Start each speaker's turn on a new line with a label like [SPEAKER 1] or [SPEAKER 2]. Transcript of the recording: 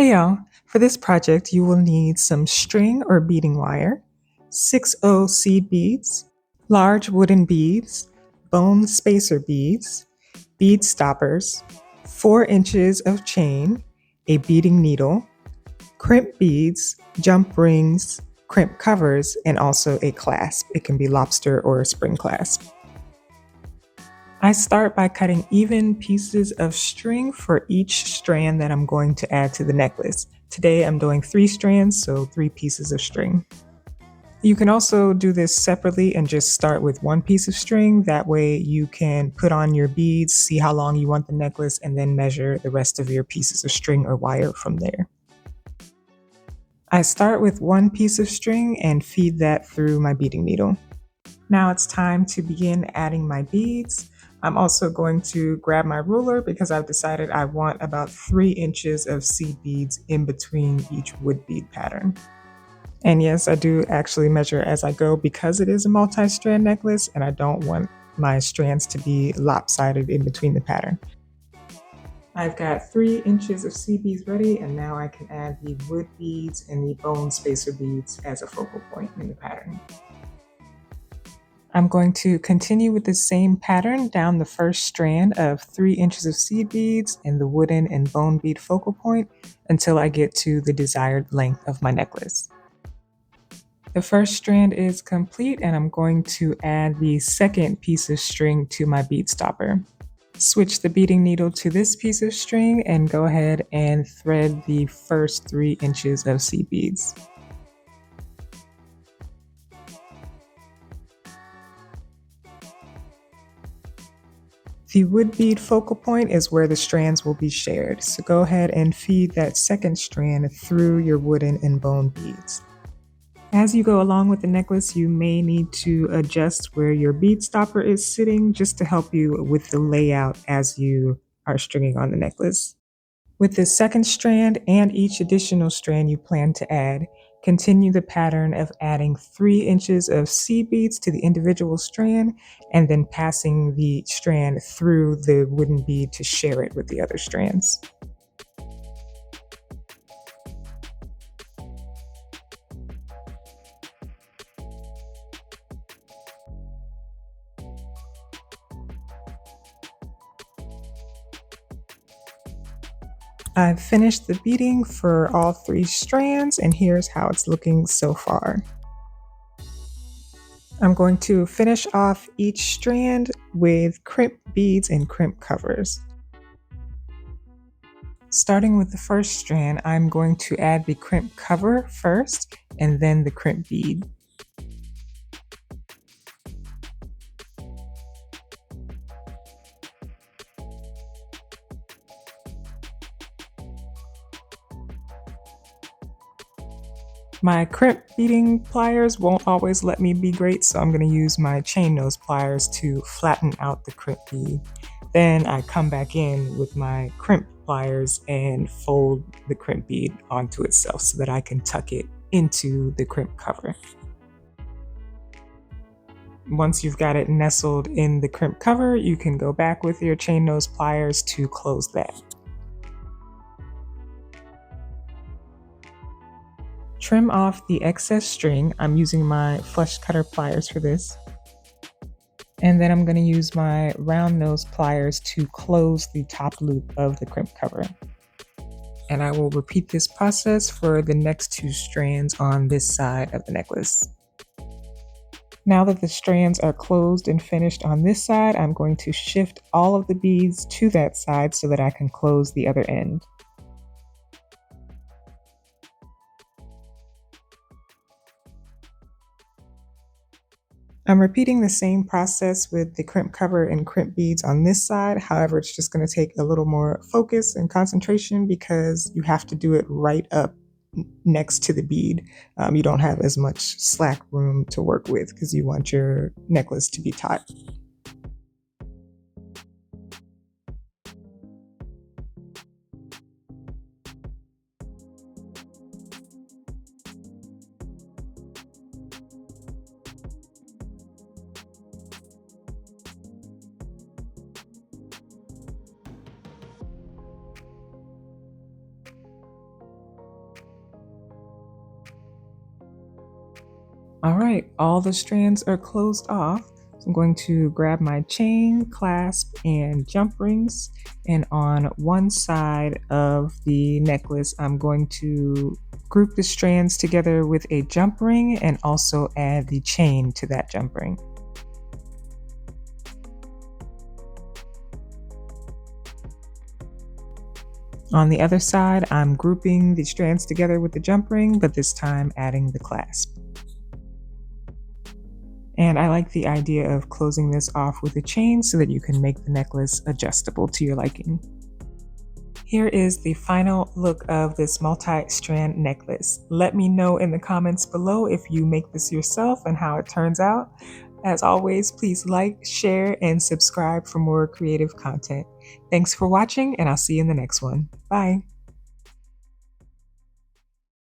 [SPEAKER 1] Hey y'all, for this project you will need some string or beading wire, 6/0 seed beads, large wooden beads, bone spacer beads, bead stoppers, 4 inches of chain, a beading needle, crimp beads, jump rings, crimp covers, and also a clasp. It can be lobster or a spring clasp. I start by cutting even pieces of string for each strand that I'm going to add to the necklace. Today I'm doing 3 strands, so 3 pieces of string. You can also do this separately and just start with 1 piece of string. That way you can put on your beads, see how long you want the necklace, and then measure the rest of your pieces of string or wire from there. I start with 1 piece of string and feed that through my beading needle. Now it's time to begin adding my beads. I'm also going to grab my ruler because I've decided I want about 3 inches of seed beads in between each wood bead pattern. And yes, I do actually measure as I go because it is a multi-strand necklace and I don't want my strands to be lopsided in between the pattern. I've got 3 inches of seed beads ready, and now I can add the wood beads and the bone spacer beads as a focal point in the pattern. I'm going to continue with the same pattern down the first strand of 3 inches of seed beads and the wooden and bone bead focal point until I get to the desired length of my necklace. The first strand is complete and I'm going to add the second piece of string to my bead stopper. Switch the beading needle to this piece of string and go ahead and thread the first 3 inches of seed beads. The wood bead focal point is where the strands will be shared, so go ahead and feed that second strand through your wooden and bone beads. As you go along with the necklace, you may need to adjust where your bead stopper is sitting just to help you with the layout as you are stringing on the necklace. With the second strand and each additional strand you plan to add, continue the pattern of adding 3 inches of seed beads to the individual strand and then passing the strand through the wooden bead to share it with the other strands. I've finished the beading for all 3 strands, and here's how it's looking so far. I'm going to finish off each strand with crimp beads and crimp covers. Starting with the first strand, I'm going to add the crimp cover first and then the crimp bead. My crimp beading pliers won't always let me be great, so I'm going to use my chain nose pliers to flatten out the crimp bead. Then I come back in with my crimp pliers and fold the crimp bead onto itself so that I can tuck it into the crimp cover. Once you've got it nestled in the crimp cover, you can go back with your chain nose pliers to close that. Trim off the excess string. I'm using my flush cutter pliers for this. And then I'm going to use my round nose pliers to close the top loop of the crimp cover. And I will repeat this process for the next 2 strands on this side of the necklace. Now that the strands are closed and finished on this side, I'm going to shift all of the beads to that side so that I can close the other end. I'm repeating the same process with the crimp cover and crimp beads on this side. However, it's just going to take a little more focus and concentration because you have to do it right up next to the bead. You don't have as much slack room to work with because you want your necklace to be tight. All right, all the strands are closed off. So I'm going to grab my chain, clasp, and jump rings. And on one side of the necklace, I'm going to group the strands together with a jump ring and also add the chain to that jump ring. On the other side, I'm grouping the strands together with the jump ring, but this time adding the clasp. And I like the idea of closing this off with a chain so that you can make the necklace adjustable to your liking. Here is the final look of this multi-strand necklace. Let me know in the comments below if you make this yourself and how it turns out. As always, please like, share, and subscribe for more creative content. Thanks for watching, and I'll see you in the next one. Bye.